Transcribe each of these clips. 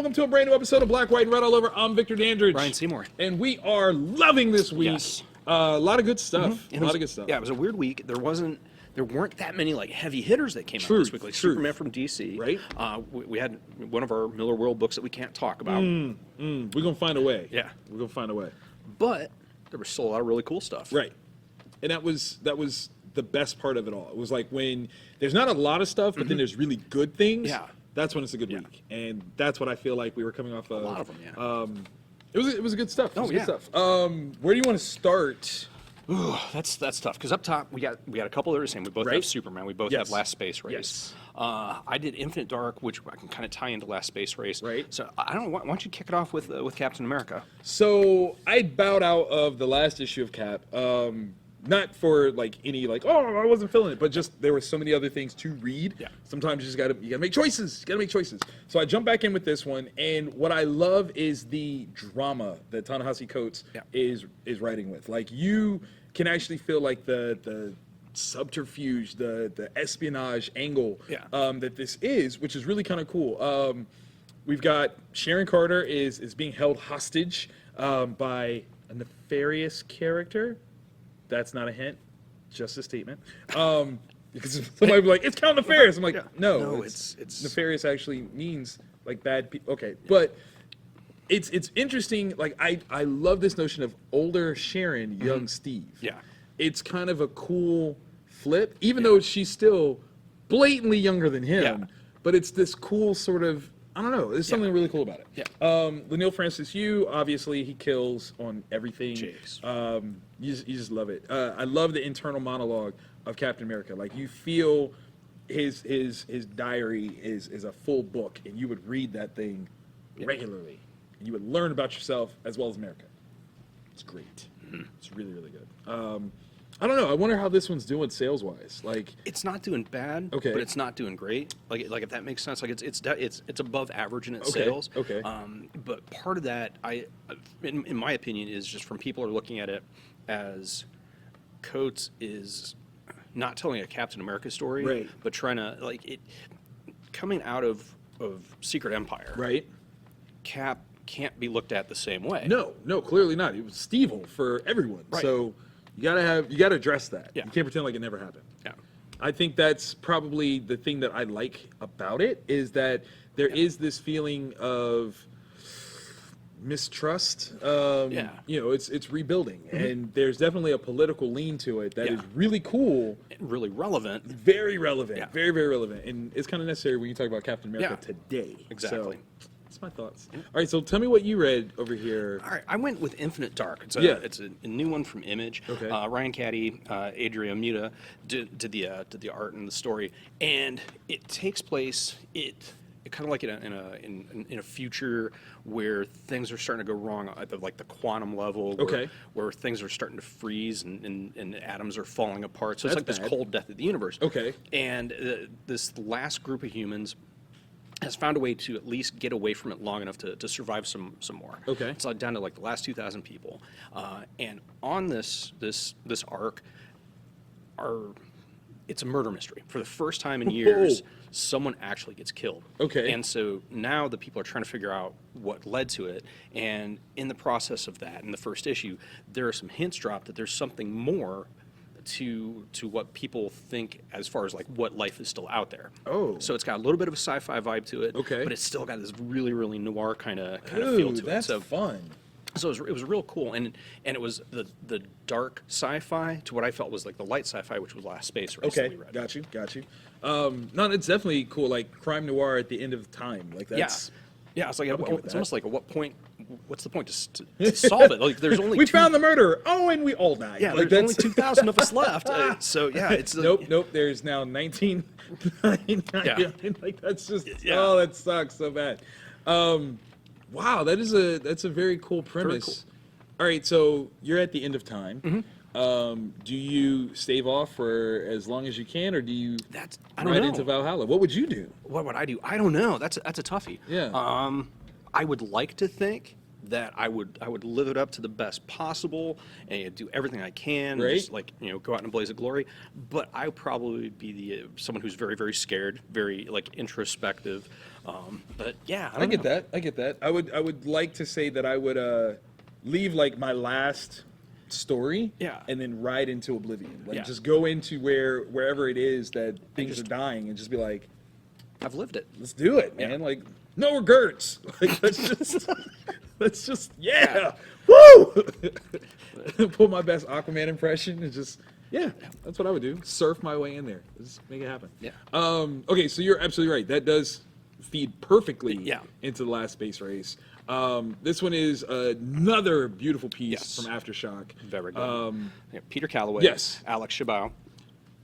welcome to a brand new episode of Black, White, and Red All Over. I'm Victor Dandridge. Ryan Seymour. And we are loving this week. Yes. A lot of good stuff. A lot of good stuff. Yeah, it was a weird week. There weren't that many like heavy hitters that came out this week, like Superman from DC. Right. We had one of our Miller World books that we can't talk about. We're gonna find a way. Yeah, we're gonna find a way. But there was still a lot of really cool stuff. Right. And that was the best part of it all. It was like when there's not a lot of stuff, but then there's really good things. Yeah. That's when it's a good week, and that's what I feel like we were coming off of. A lot of them, yeah. It was good stuff. Good stuff. Where do you want to start? Ooh, that's tough because up top we got a couple that are the same. We both have Superman. We both have Last Space Race. Yes. I did Infinite Dark, which I can kind of tie into Last Space Race. Right. So I don't know. Why don't you kick it off with Captain America? So I bowed out of the last issue of Cap. Not for like any like, oh, I wasn't feeling it, but just there were so many other things to read. Yeah. Sometimes you gotta make choices. You gotta make choices. So I jumped back in with this one, and what I love is the drama that Ta-Nehisi Coates is writing with. Like you can actually feel like the subterfuge, the espionage angle that this is, which is really kind of cool. We've got Sharon Carter is being held hostage by a nefarious character. That's not a hint, just a statement. Because somebody would be like, it's Count Nefarious. I'm like, no, it's nefarious actually means like bad people. Okay, but it's interesting. Like I love this notion of older Sharon, young Steve. Yeah, it's kind of a cool flip, even though she's still blatantly younger than him. Yeah. But it's this cool sort of, I don't know. There's something really cool about it. Yeah. Leinil Francis Yu, obviously, he kills on everything. Jeez. You just love it. I love the internal monologue of Captain America. Like you feel his diary is a full book, and you would read that thing regularly, and you would learn about yourself as well as America. It's great. It's really, really good. I don't know. I wonder how this one's doing sales-wise. Like, it's not doing bad, but it's not doing great. Like if that makes sense. Like it's above average in its sales. Okay. But part of that, in my opinion, is just from people are looking at it as Coates is not telling a Captain America story, but trying to like it coming out of Secret Empire. Right. Cap can't be looked at the same way. No, clearly not. It was Steve-ul for everyone. Right. So you gotta address that. Yeah. You can't pretend like it never happened. Yeah. I think that's probably the thing that I like about it is that there is this feeling of mistrust. You know, it's rebuilding, and there's definitely a political lean to it that is really cool, really relevant, very relevant, very, very relevant, and it's kind of necessary when you talk about Captain America today. Exactly. So, that's my thoughts. All right, so tell me what you read over here. All right, I went with Infinite Dark. It's a new one from Image. Okay. Ryan Caddy, Adria Muta did the art and the story, and it takes place kind of like in a future where things are starting to go wrong at like the quantum level, where things are starting to freeze and atoms are falling apart. So it's like this cold death of the universe. Okay. And this last group of humans has found a way to at least get away from it long enough to survive some more. Okay. It's like down to like the last 2,000 people, and on this arc, it's a murder mystery. For the first time in years, someone actually gets killed. Okay. And so now the people are trying to figure out what led to it, and in the process of that, in the first issue, there are some hints dropped that there's something more to what people think as far as like what life is still out there. Oh. So it's got a little bit of a sci-fi vibe to it. Okay. But it's still got this really, really noir kind of feel to it. That's fun. So it was real cool, and it was the dark sci-fi to what I felt was like the light sci-fi, which was Last Space Race that we read. Got you. No, it's definitely cool, like crime noir at the end of time. Like that's it's like it's almost like at what point? What's the point to solve it? Like there's only we found the murderer. Oh, and we all died. Yeah, like, there's only 2,000 of us left. So yeah, it's nope. There's now 1999. Like that's just oh, that sucks so bad. Wow, that's a very cool premise. Very cool. All right, so you're at the end of time. Do you stave off for as long as you can, or do you ride into Valhalla? What would you do? What would I do? I don't know. That's a toughie. Yeah. I would like to think that I would live it up to the best possible and do everything I can, Right. just like go out in a blaze of glory. But I would probably be the someone who's very very scared, very like introspective. But yeah, I I don't get know. that. I get that. I would like to say that I would leave like my last story, Yeah. and then ride into oblivion. Like Yeah. just go into wherever it is that things just- are dying, and just be like, I've lived it. let's do it, man. Like no regrets. Like let's just yeah. Woo! Pull my best Aquaman impression and just that's what I would do. Surf my way in there. Just make it happen. Yeah. Okay, so you're absolutely right. That does feed perfectly Yeah. into the last space race. This one is another beautiful piece Yes. from AfterShock. Very good. Yeah, Peter Calloway. yes. Alex Shabao.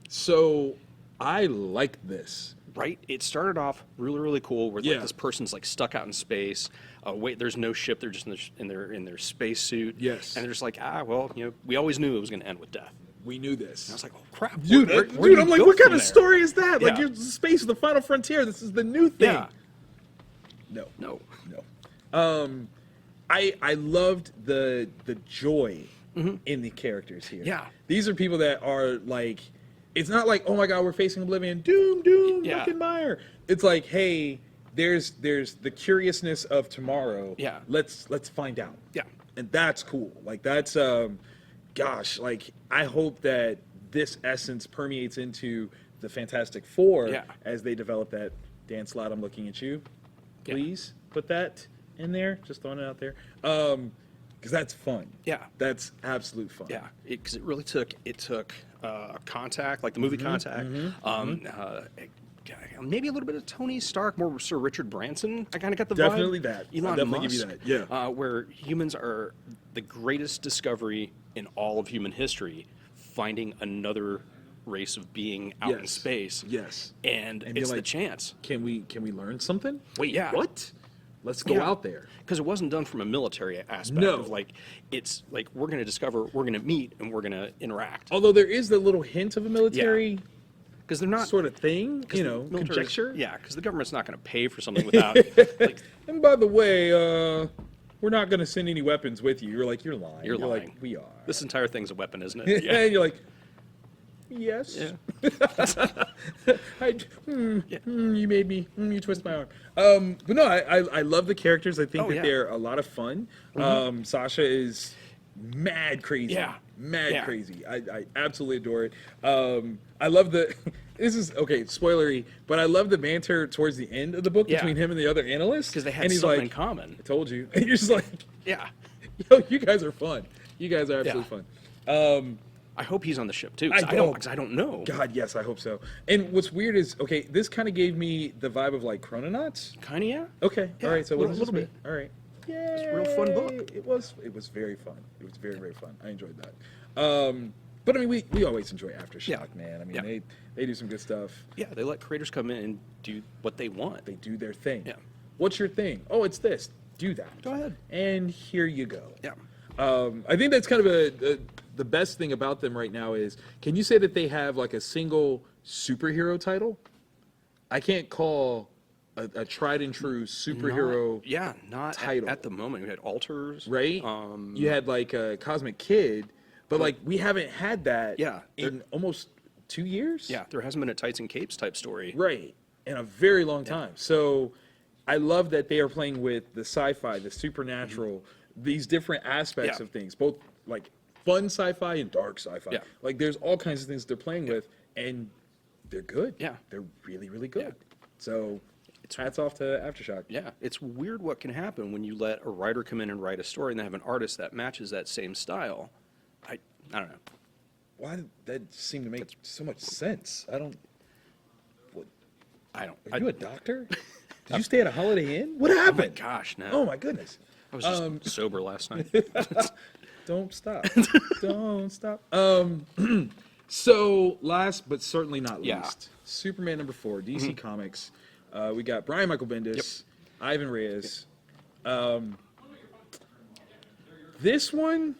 So I like this. Right. It started off really, really cool. Where Yeah. like this person's like stuck out in space. Wait, there's no ship. They're just in their space suit. Yes. And they're just like, well, we always knew it was going to end with death. We knew this. And I was like, oh crap, Dude, where do dude, you I'm like, go what kind from of there? story is that? Like, Yeah. your space is the final frontier. This is the new thing. Yeah. No. No. I loved the joy in the characters here. Yeah. These are people that are like, it's not like, oh my god, we're facing oblivion, doom, Yeah. muck and mire. It's like, hey, there's the curiousness of tomorrow. Yeah. Let's find out. Yeah. And that's cool. Like that's gosh, like I hope that this essence permeates into the Fantastic Four Yeah. as they develop that. Dan Slott, I'm looking at you. Yeah. Please put that in there. Just throwing it out there. Because that's fun. Yeah. That's absolute fun. Yeah, because it really took Contact, like the movie Contact, maybe a little bit of Tony Stark, more Sir Richard Branson. I kind of got the Definitely vibe. that. I'll Elon definitely Musk, give you that, yeah. where humans are the greatest discovery in all of human history, finding another race of being out in Yes. space. Yes. and you're it's the like, chance. Can we learn something? Wait, Yeah. what? Let's go Yeah. out there. Because it wasn't done from a military aspect No. of like, it's like we're going to discover, we're going to meet, and we're going to interact. Although there is the little hint of a military Because they're not sort of thing, the military's- conjecture. Yeah, because the government's not going to pay for something without. like, And by the way, we're not going to send any weapons with you. You're like, you're lying. You're lying. like, we are. this entire thing's a weapon, isn't it? Yeah. And you're like, yes. Yeah. You made me. You twist my arm. But no, I love the characters. I think Oh, that yeah. they're a lot of fun. Sasha is mad crazy. Yeah. Mad Yeah. crazy. I absolutely adore it. I love the. This is okay, spoilery, but I love the banter towards the end of the book Yeah. between him and the other analysts. Because they had and he's something like, in common. I told you. And you're just like, Yeah. yo, you guys are fun. You guys are absolutely fun. I hope he's on the ship too. I don't. Because I don't know. God, yes, I hope so. And what's weird is, okay, this kind of gave me the vibe of like Chrononauts. Kind of, yeah. Okay, Yeah, all right, so little- what does this little mean? All right. Yeah, a real fun book. It was very fun. It was very, very fun. I enjoyed that. But I mean, we always enjoy AfterShock, Yeah. man. I mean, Yeah. they do some good stuff. Yeah, they let creators come in and do what they want. They do their thing. Yeah. What's your thing? Oh, it's this. Do that. Go ahead. And here you go. Yeah. I think that's kind of the best thing about them right now is, can you say that they have like a single superhero title? I can't call a tried and true superhero, Not title. at the moment. We had alters. right? You had like a Cosmic Kid, but like we haven't had that Yeah, in almost 2 years. Yeah, there hasn't been a tights and capes type story. Right. In a very long time. So I love that they are playing with the sci-fi, the supernatural, these different aspects Yeah. of things, both like fun sci-fi and dark sci-fi. Yeah. Like there's all kinds of things they're playing with, and they're good. Yeah. They're really, really good. Yeah. So hats off to AfterShock. Yeah, it's weird what can happen when you let a writer come in and write a story and they have an artist that matches that same style. I don't know. Why did that seem to make so much sense? I don't. What, I don't. are you a doctor? Did you stay at a Holiday Inn? What happened? Gosh, no. Oh my goodness. I was just sober last night. Don't stop. Don't stop. So last but certainly not Yeah. least, Superman #4, DC Comics. We got Brian Michael Bendis, Ivan Reyes. This one,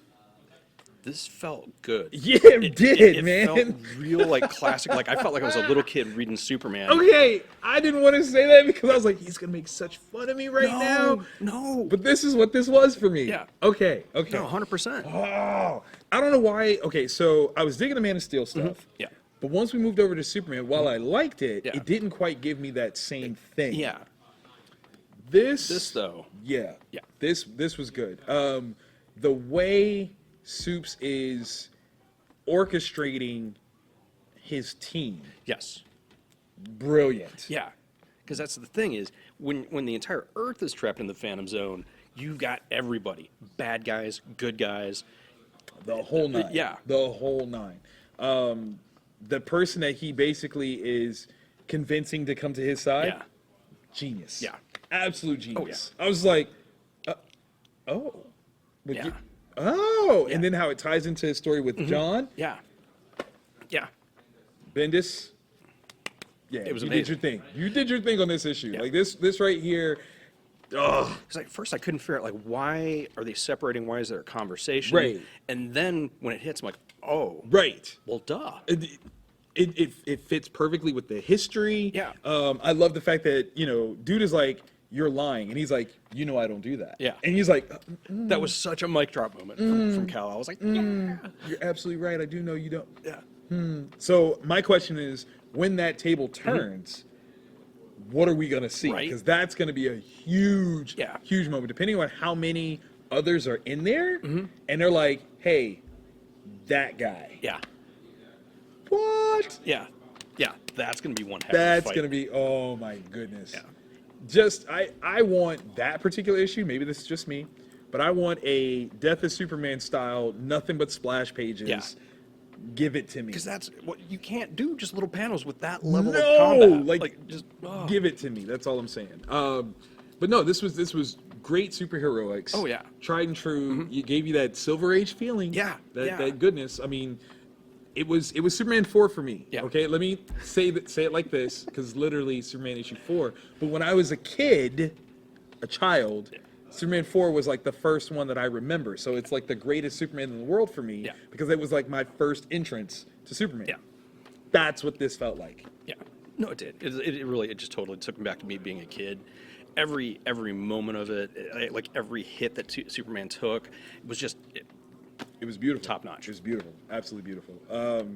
this felt good. Yeah, it did, it man. felt real, like, classic. Like, I felt like I was a little kid reading Superman. Okay, I didn't want to say that because I was like, he's gonna make such fun of me right now. No. But this is what this was for me. Yeah. Okay. No, 100%. Oh, I don't know why. Okay, so I was digging the Man of Steel stuff. Yeah. But once we moved over to Superman, while I liked it, Yeah. it didn't quite give me that same thing. Yeah. This though. Yeah. Yeah. This was good. The way Supes is orchestrating his team, Yes. brilliant. Yeah. Because that's the thing is, when the entire Earth is trapped in the Phantom Zone, you've got everybody. Bad guys, good guys. The whole nine. Yeah. The whole nine. The person that he basically is convincing to come to his side, Yeah. genius. Yeah. Absolute genius. yeah. I was like, oh. But Yeah. oh. Yeah. And then how it ties into his story with John. Yeah. Yeah. Bendis. Yeah, It was you amazing. did your thing. You did your thing on this issue. Yeah. Like this right here. Oh, Because at first I couldn't figure out, like, why are they separating? Why is there a conversation? Right. And then when it hits, I'm like, oh, right. well, duh. It fits perfectly with the history. Yeah. I love the fact that, dude is like, you're lying. And he's like, I don't do that. Yeah. And he's like, That was such a mic drop moment from Cal. I was like, yeah. you're absolutely right. I do know you don't. Yeah. So my question is, when that table turns, what are we going to see? Right. Because that's going to be a huge, Yeah. huge moment, depending on how many others are in there. And they're like, hey, that guy. Yeah. What? Yeah. Yeah. That's going to be one heck of a That's fight. going to be, oh my goodness. Yeah. Just, I want that particular issue. Maybe this is just me, but I want a Death of Superman style, nothing but splash pages. Yeah. Give it to me. Because that's what you can't do, just little panels with that level No, of combat. like, just give it to me. That's all I'm saying. But no, this was great superheroics. Oh, yeah. Tried and true. You gave you that Silver Age feeling. Yeah, That yeah. that goodness. I mean, it was Superman 4 for me. Yeah. Okay, let me say it like this, because literally Superman issue 4. But when I was a child, Superman 4 was like the first one that I remember. So it's like the greatest Superman in the world for me, Yeah. because it was like my first entrance to Superman. Yeah. That's what this felt like. Yeah. No, it did. It really, it just totally took me back to me being a kid. Every moment of it, like every hit that Superman took, was just It was beautiful. Top notch. It was beautiful. Absolutely beautiful.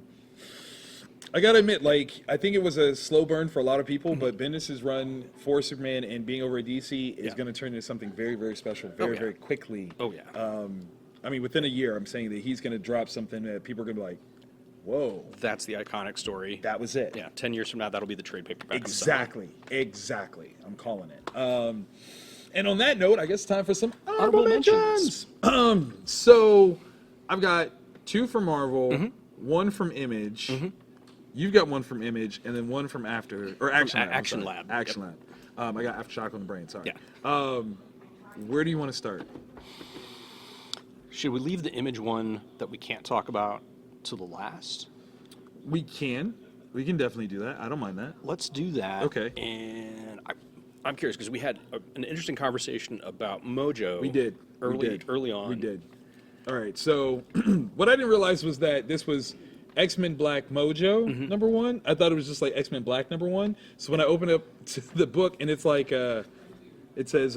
I gotta admit, like, I think it was a slow burn for a lot of people, but Bendis' run for Superman and being over at DC is Yeah. going to turn into something very, very special yeah. very quickly. Oh, yeah. I mean, within a year, I'm saying that he's going to drop something that people are going to be like, whoa, That's the iconic story. that was it. Yeah, 10 years from now, that'll be the trade paperback. Exactly. I'm calling it. And on that note, I guess it's time for some Honorable mentions. So I've got 2 from Marvel, 1 from Image. You've got 1 from Image, and then 1 from Action Lab. Action I'm sorry. Lab. Action Lab. I got AfterShock on the brain. Sorry. Yeah. Where do you want to start? Should we leave the Image one that we can't talk about to the last? We can definitely do that. I don't mind that. Let's do that. Okay. And I'm curious because we had an interesting conversation about Mojo. We did. Early on. We did. All right. So what I didn't realize was that this was X-Men Black Mojo number 1. I thought it was just like X-Men Black number 1. So when I opened up to the book and it's like it says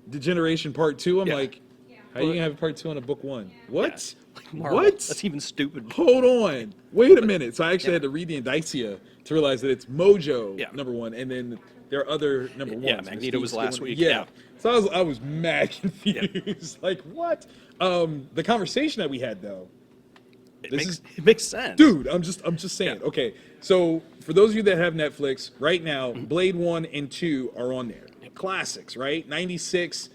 Degeneration Part 2, I'm Yeah. like, how are you gonna have Part 2 on a book 1? What? Marvel. What? That's even stupid. Hold on. Wait a minute. So I actually had to read the indicia to realize that it's Mojo Yeah. number 1, and then there are other number 1s. Yeah, Magneto was last week. Yeah. Yeah. So I was mad confused. Like what? The conversation that we had though. It makes sense. Dude, I'm just saying. Yeah. Okay. So for those of you that have Netflix right now, Blade 1 and 2 are on there. Classics, right? 96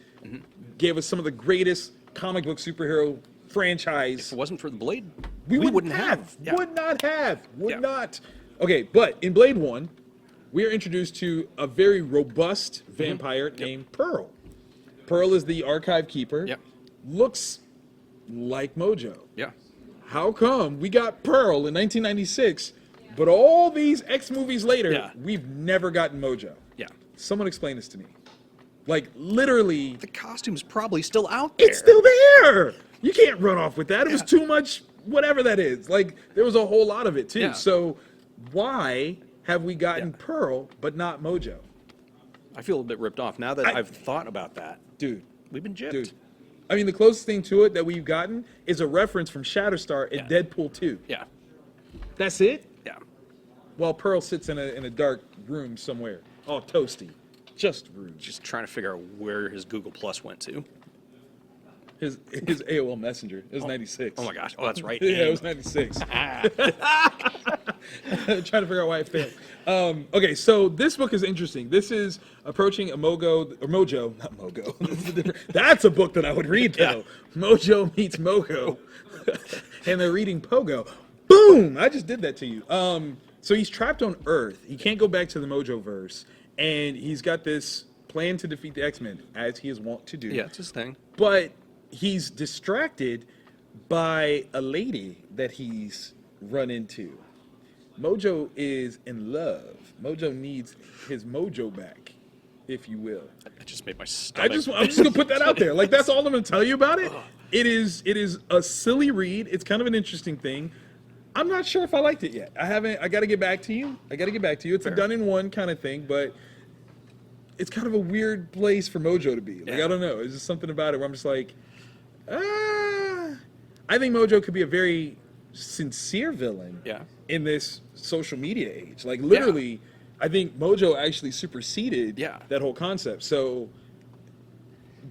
gave us some of the greatest comic book superhero franchise. If it wasn't for the Blade, We wouldn't have. Yeah. Would not have. Would Yeah. not. Okay, but in Blade 1, we are introduced to a very robust vampire named Pearl. Pearl is the archive keeper. Yep. Looks like Mojo. Yeah. How come we got Pearl in 1996, but all these X movies later, Yeah. we've never gotten Mojo? Yeah. Someone explain this to me. Like, literally, The costume's probably still out there. it's still there. You can't run off with that. It was too much, whatever that is. Like, there was a whole lot of it, too. Yeah. So why have we gotten Pearl, but not Mojo? I feel a bit ripped off now that I've thought about that. Dude. We've been gypped. Dude. I mean, the closest thing to it that we've gotten is a reference from Shatterstar in Deadpool 2. Yeah. That's it? Yeah. While Pearl sits in a dark room somewhere, all toasty. Just rude. Just trying to figure out where his Google Plus went to. His AOL Messenger. It was 96. Oh my gosh. Oh, that's right. Yeah, it was 96. Trying to figure out why it failed. Okay, so this book is interesting. This is approaching a Mojo, not Mogo. This is different. That's a book that I would read, though. Mojo meets Mogo. And they're reading Pogo. Boom! I just did that to you. So he's trapped on Earth. He can't go back to the Mojo verse. And he's got this plan to defeat the X-Men, as he is wont to do. Yeah, it's his thing. But he's distracted by a lady that he's run into. Mojo is in love. Mojo needs his mojo back, if you will. That just made my stomach. I'm just gonna put that out there. Like, that's all I'm gonna tell you about it. It is a silly read. It's kind of an interesting thing. I'm not sure if I liked it yet. I gotta get back to you. It's a done in one kind of thing, but it's kind of a weird place for Mojo to be. Like, I don't know. It's just something about it where I'm just like, I think Mojo could be a very sincere villain in this social media age. Like, literally, I think Mojo actually superseded that whole concept. So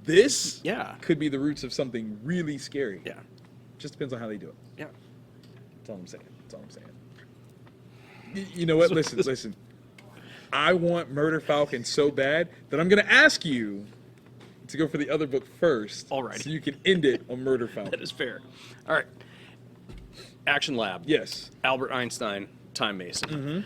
this could be the roots of something really scary. Yeah. Just depends on how they do it. Yeah. That's all I'm saying. You know what? Listen. I want Murder Falcon so bad that I'm going to ask you to go for the other book first. All right. So you can end it on Murder Falcon. That is fair. All right. Action Lab. Yes. Albert Einstein, Time Mason.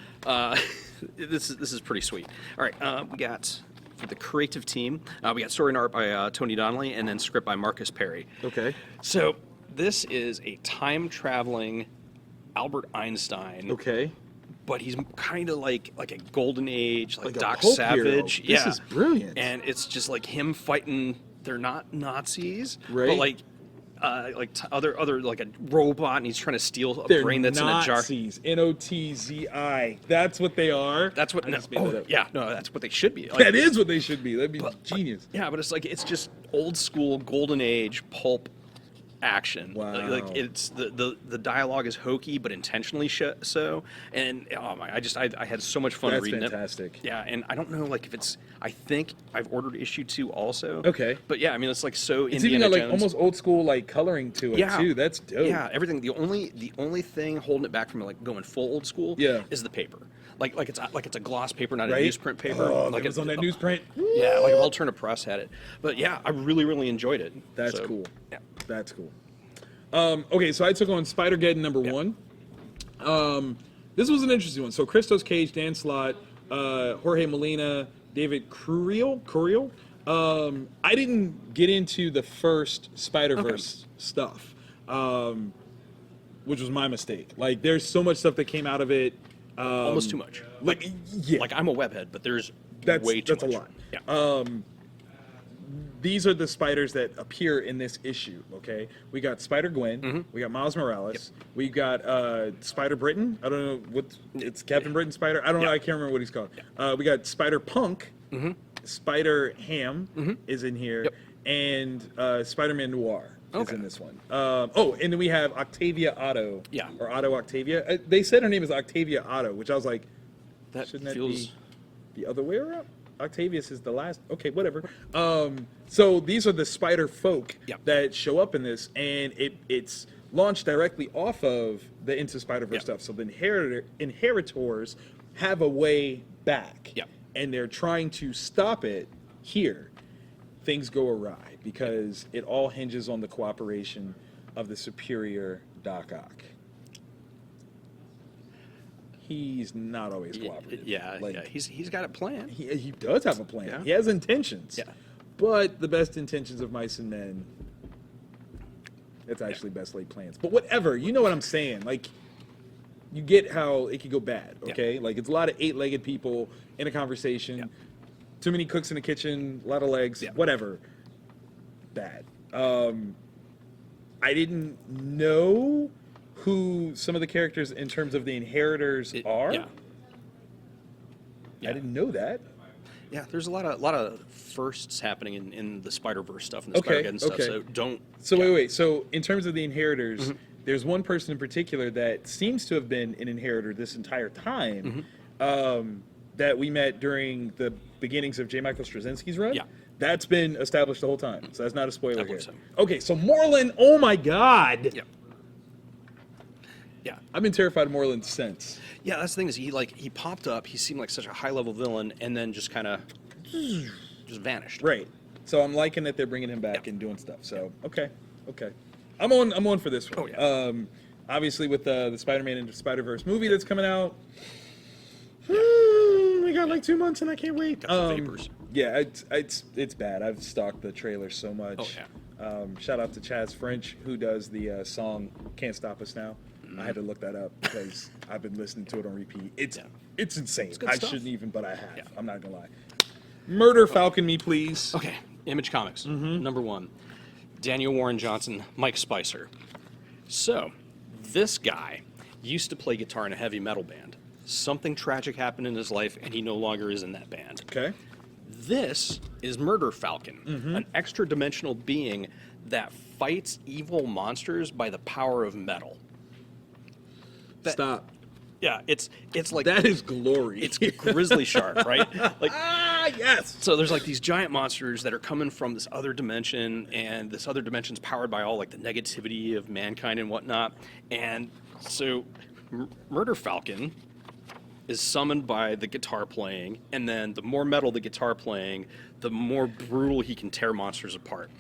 This is pretty sweet. All right. We got, for the creative team, we got story and art by Tony Donnelly, and then script by Marcus Perry. Okay. So this is a time-traveling Albert Einstein. Okay. But he's kind of like a golden age, like a Doc pulp Savage. hero. This is brilliant. And it's just like him fighting. They're not Nazis, right? But other like a robot, and he's trying to steal a brain that's in a jar. Nazis. Notzi. That's what they are. That's what. That's what they should be. Like, that is what they should be. That'd be genius. Yeah, but it's just old school golden age pulp action. Wow. Like it's the dialogue is hokey but intentionally so, and I had so much fun reading it. That's fantastic. Yeah, and I don't know like if it's, I think I've ordered issue 2 also. Okay. But yeah, I mean it's like so It's Indiana even got Jones. like almost old school like coloring to it too. That's dope. Yeah, everything. The only thing holding it back from like going full old school is the paper. Like it's a gloss paper, not a newsprint paper. Oh, like it was on that newsprint. Yeah, like an alternative press had it. But yeah, I really enjoyed it. That's cool. Yeah. That's cool. Okay, so I took on Spider-geddon number 1. This was an interesting one. So Christos Cage, Dan Slott, Jorge Molina, David Curiel. I didn't get into the first Spider-Verse stuff, which was my mistake. Like, there's so much stuff that came out of it. Almost too much. Like, yeah. Like, I'm a webhead, but there's way too much. That's a lot. Yeah. These are the spiders that appear in this issue, okay? We got Spider-Gwen, we got Miles Morales, we got Spider-Britain, I don't know it's Captain Britain Spider, I don't know, I can't remember what he's called. We got Spider-Punk, Spider-Ham is in here, and Spider-Man Noir is in this one. And then we have Octavia Otto, or Otto Octavia. They said her name is Octavia Otto, which I was like, shouldn't that be the other way around? Octavius is the last. Okay, whatever. So these are the spider folk that show up in this, and it's launched directly off of the Into Spider-Verse stuff. So the inheritors have a way back, and they're trying to stop it here. Things go awry because it all hinges on the cooperation of the superior Doc Ock. He's not always cooperative. He's got a plan. He does have a plan. Yeah. He has intentions. Yeah. But the best intentions of mice and men, it's actually best laid plans. But whatever, you know what I'm saying. Like, you get how it could go bad, okay? Yeah. Like, it's a lot of 8-legged people in a conversation. Yeah. Too many cooks in the kitchen, a lot of legs, whatever. Bad. I didn't know who some of the characters in terms of the inheritors are. Yeah. I didn't know that. Yeah, there's a lot of firsts happening in the Spider-Verse stuff and the Spider-geddon stuff. So don't. So wait. So in terms of the inheritors, there's one person in particular that seems to have been an inheritor this entire time, that we met during the beginnings of J. Michael Straczynski's run. Yeah. That's been established the whole time, so that's not a spoiler here. So. Okay, so Moreland, oh my God! Yeah. Yeah. I've been terrified of Moreland since. Yeah, that's the thing is he popped up. He seemed like such a high-level villain, and then just kind of just vanished. Right. So I'm liking that they're bringing him back and doing stuff. So okay. I'm on for this one. Oh, yeah. Obviously with the Spider-Man into Spider-Verse movie that's coming out. We got like 2 months and I can't wait. Got the vapors. Yeah, it's bad. I've stalked the trailer so much. Oh, yeah. Shout out to Chaz French, who does the song "Can't Stop Us Now." I had to look that up because I've been listening to it on repeat. It's insane. good I stuff. shouldn't even, but I have. Yeah. I'm not gonna lie. Murder Falcon me, please. Okay, Image Comics, number 1. Daniel Warren Johnson, Mike Spicer. So, this guy used to play guitar in a heavy metal band. Something tragic happened in his life, and he no longer is in that band. Okay. This is Murder Falcon, an extra-dimensional being that fights evil monsters by the power of metal. Stop. Yeah, it's like That is glory. it's grizzly shark, right? Like, yes. so there's like these giant monsters that are coming from this other dimension, and this other dimension's powered by all like the negativity of mankind and whatnot. And so Murder Falcon is summoned by the guitar playing, and then the more metal the guitar playing, the more brutal he can tear monsters apart.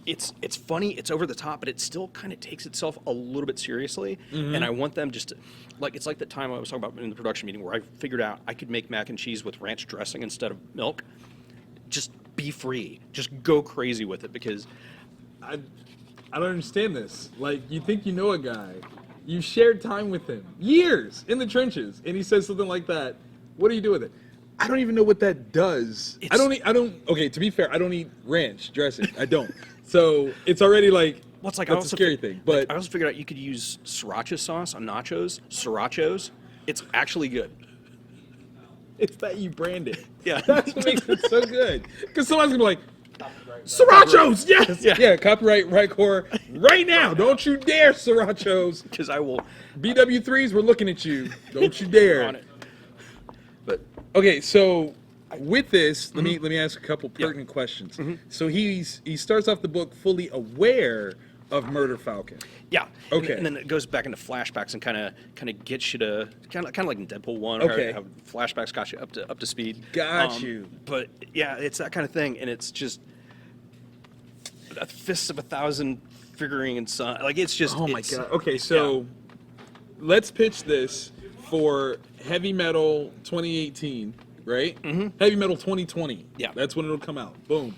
It's funny, it's over the top, but it still kind of takes itself a little bit seriously. And I want them just to, like, it's like the time I was talking about in the production meeting where I figured out I could make mac and cheese with ranch dressing instead of milk. Just be free. Just go crazy with it, because I don't understand this. Like, you think you know a guy, you shared time with him, years in the trenches, and he says something like that. What do you do with it? I don't even know what that does. Okay, to be fair, I don't eat ranch dressing. I don't. So it's already like, well, it's like that's a scary thing. But I also figured out you could use sriracha sauce on nachos. Srirachos. It's actually good. it's that you brand it. Yeah. That's what makes it so good. Because someone's going to be like, Srirachos, yes! Yeah, copyright right core right now. Don't you dare, Srirachos. Because I will. BW3s, we're looking at you. Don't you dare. On it. But okay, so with this, let me ask a couple pertinent questions. So he starts off the book fully aware of Murder Falcon. Yeah. Okay. And then it goes back into flashbacks and kind of gets you to kind of like in Deadpool 1, Okay. how flashbacks got you up to speed. Got you. But yeah, it's that kind of thing, and it's just a fist of 1,000 figuring and son. Like, it's just. Oh my god. Okay, so let's pitch this for Heavy Metal 2018, right? Heavy Metal 2020. Yeah. That's when it'll come out. Boom.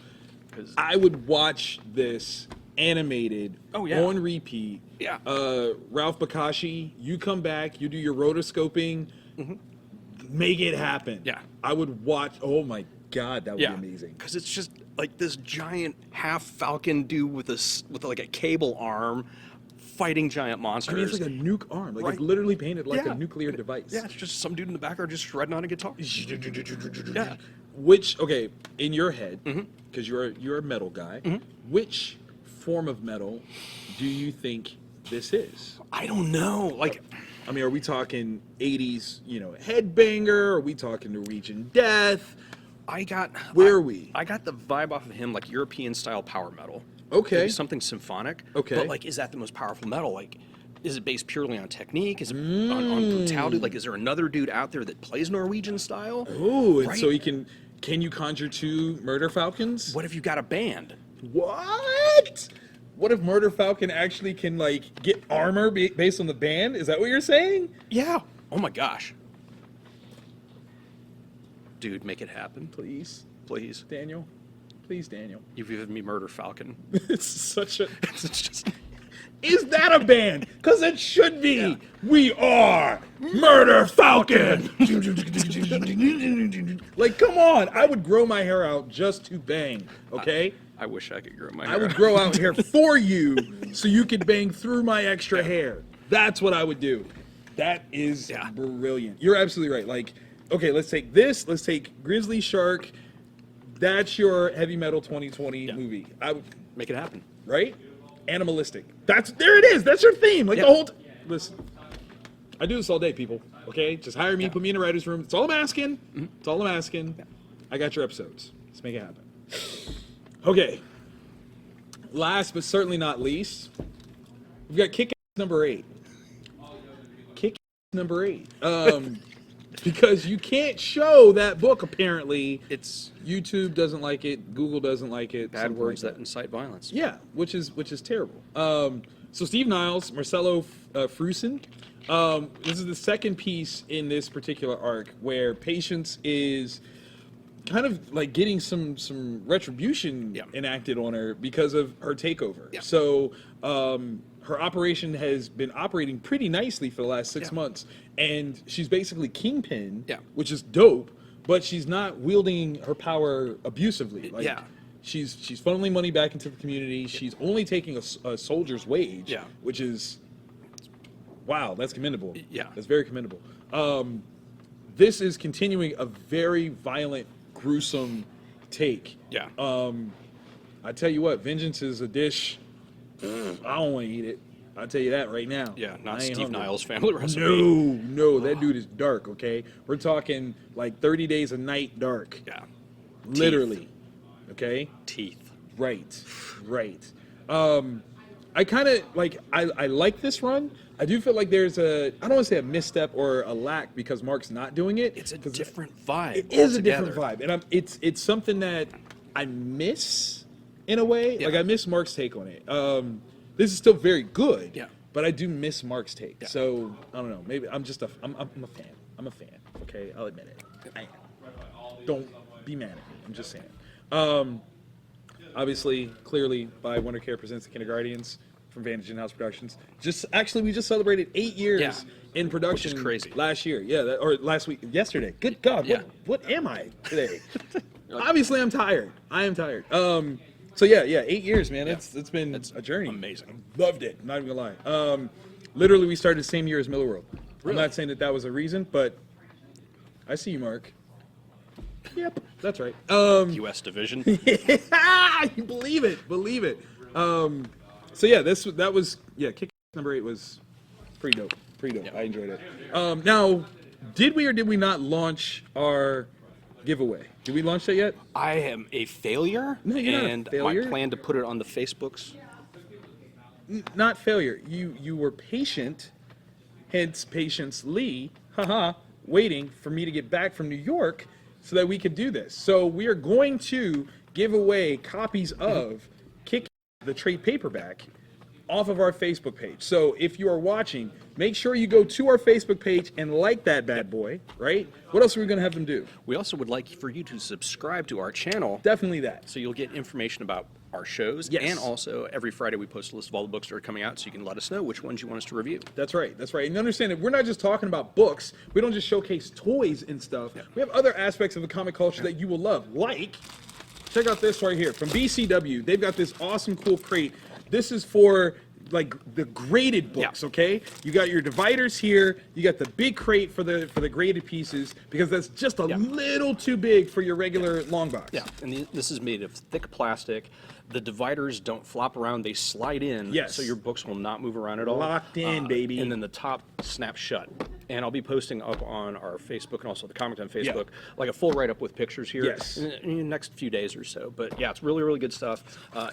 'Cause- I would watch this animated on repeat. Yeah. Ralph Bakshi, you come back, you do your rotoscoping, make it happen. Yeah. I would watch. Oh my god, that would be amazing. Because it's just like this giant half falcon dude with like a cable arm fighting giant monsters. I mean, it's like a nuke arm. Like, Right. it's literally painted like Yeah. a nuclear device. Yeah, it's just some dude in the background just shredding on a guitar. Yeah. Which, okay, in your head, because you're a metal guy, which form of metal do you think this is? I don't know. Like, I mean, are we talking 80s, headbanger? Are we talking Norwegian death? Where are we? I got the vibe off of him, like European style power metal. Okay. Maybe something symphonic. Okay. But like, is that the most powerful metal? Like, is it based purely on technique? Is it on brutality? Like, is there another dude out there that plays Norwegian style? Oh, and Right? so can you conjure two Murder Falcons? What if you got a band? What? What if Murder Falcon actually can, like, get armor based on the band? Is that what you're saying? Yeah. Oh my gosh. Dude, make it happen. Please, Please. Daniel. Please, Daniel. You've given me Murder Falcon. It's such a... It's just. Is that a band? Because it should be. Yeah. We are Murder Falcon. Like, come on. I would grow my hair out just to bang, okay? I wish I could grow my hair. I would grow out hair for you so you could bang through my extra hair. That's what I would do. That is brilliant. You're absolutely right. Like, okay, let's take this. Let's take Grizzly Shark. That's your Heavy Metal 2020 movie. I would make it happen. Right? Animalistic. There it is. That's your theme. Like the whole listen. I do this all day, people. Okay? Just hire me, put me in a writer's room. That's all I'm asking. That's all I'm asking. I got your episodes. Let's make it happen. Okay. Last but certainly not least, we've got Kick-Ass number 8. Kick-Ass number 8. Because you can't show that book, apparently. It's YouTube doesn't like it. Google doesn't like it. Bad words that incite violence. Yeah, which is terrible. So Steve Niles, Marcelo Frusin. This is the second piece in this particular arc where Patience is kind of like getting some retribution enacted on her because of her takeover. Yeah. So her operation has been operating pretty nicely for the last 6 months, and she's basically kingpin, which is dope. But she's not wielding her power abusively. Like, she's funneling money back into the community. She's only taking a soldier's wage, which is wow. That's commendable. Yeah, that's very commendable. This is continuing a very violent, gruesome take. Yeah. I tell you what, vengeance is a dish. I don't want to eat it. I'll tell you that right now. Yeah, not Steve Niles' family recipe. No, that dude is dark, okay? We're talking like 30 Days a Night dark. Yeah. Literally. Okay? Teeth. Right. I kind of, like, I like this run. I do feel like there's I don't want to say a misstep or a lack because Mark's not doing it. It's a different vibe. It is a different vibe. And it's something that I miss in a way. Yeah. Like, I miss Mark's take on it. This is still very good. Yeah. But I do miss Mark's take. Yeah. So, I don't know. Maybe I'm just I'm a fan. I'm a fan. Okay? I'll admit it. I am. Don't be mad at me. I'm just saying. Obviously, clearly, by Wonder Care Presents the Kindergartens from Vantage In-House Productions. We just celebrated 8 years in production. Which is crazy. Last year. Yeah, or last week. Yesterday. Good God. Yeah. What am I today? Obviously, I'm tired. I am tired. So yeah, 8 years, man. It's been a journey. Amazing. Loved it. Not even gonna lie. Literally, we started the same year as Miller World. Really? I'm not saying that was a reason, but I see you, Mark. Yep, that's right. U.S. division. You believe it. So yeah, that was Kick number 8 was pretty dope. Yep. I enjoyed it. Now, did we or did we not launch our giveaway? Did we launch that yet? I am a failure. No, you're not a failure. My plan to put it on the Facebooks. Not failure. You were patient, hence Patience Lee, waiting for me to get back from New York so that we could do this. So we are going to give away copies of Kick the trade paperback off of our Facebook page. So if you are watching, make sure you go to our Facebook page and like that bad boy, right? What else are we going to have them do? We also would like for you to subscribe to our channel. Definitely that. So you'll get information about our shows. Yes. And also every Friday we post a list of all the books that are coming out so you can let us know which ones you want us to review. That's right. And understand that we're not just talking about books. We don't just showcase toys and stuff. Yeah. We have other aspects of the comic culture that you will love. Like, check out this right here from BCW. They've got this awesome, cool crate. This is for like the graded books, okay? You got your dividers here. You got the big crate for the graded pieces because that's just a little too big for your regular long box. Yeah, and this is made of thick plastic. The dividers don't flop around; they slide in. Yes. So your books will not move around at all. Locked in, baby. And then the top snaps shut. And I'll be posting up on our Facebook and also the Comic Time Facebook, like a full write-up with pictures here in the next few days or so. But yeah, it's really, really good stuff.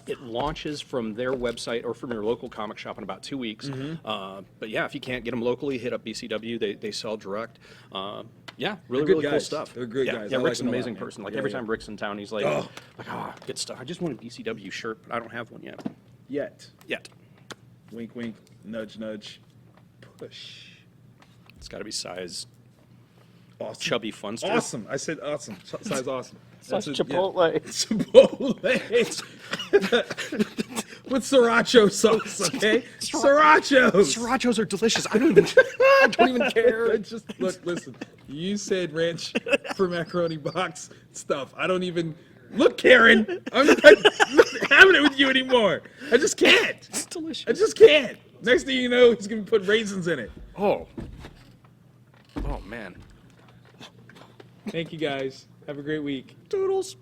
It launches from their website or from your local comic shop in about 2 weeks. But yeah, if you can't get them locally, hit up BCW. They sell direct. Really cool stuff. They're good guys. Yeah, Rick's an amazing person. Like every time Rick's in town, he's like, good stuff. I just want a BCW shirt, but I don't have one yet. Yet. Wink, wink. Nudge, nudge. Push. It's got to be size. Awesome. Chubby Funster. Awesome. I said awesome. Size awesome. That's Chipotle. Yeah. Chipotle. With Sriracha sauce, okay? Srirachos. Srirachos are delicious. I don't even care. Listen. You said ranch for macaroni box stuff. I don't even Look, Karen, I'm not having it with you anymore. I just can't. It's delicious. I just can't. Next thing you know, he's gonna put raisins in it. Oh man. Thank you guys. Have a great week. Doodles.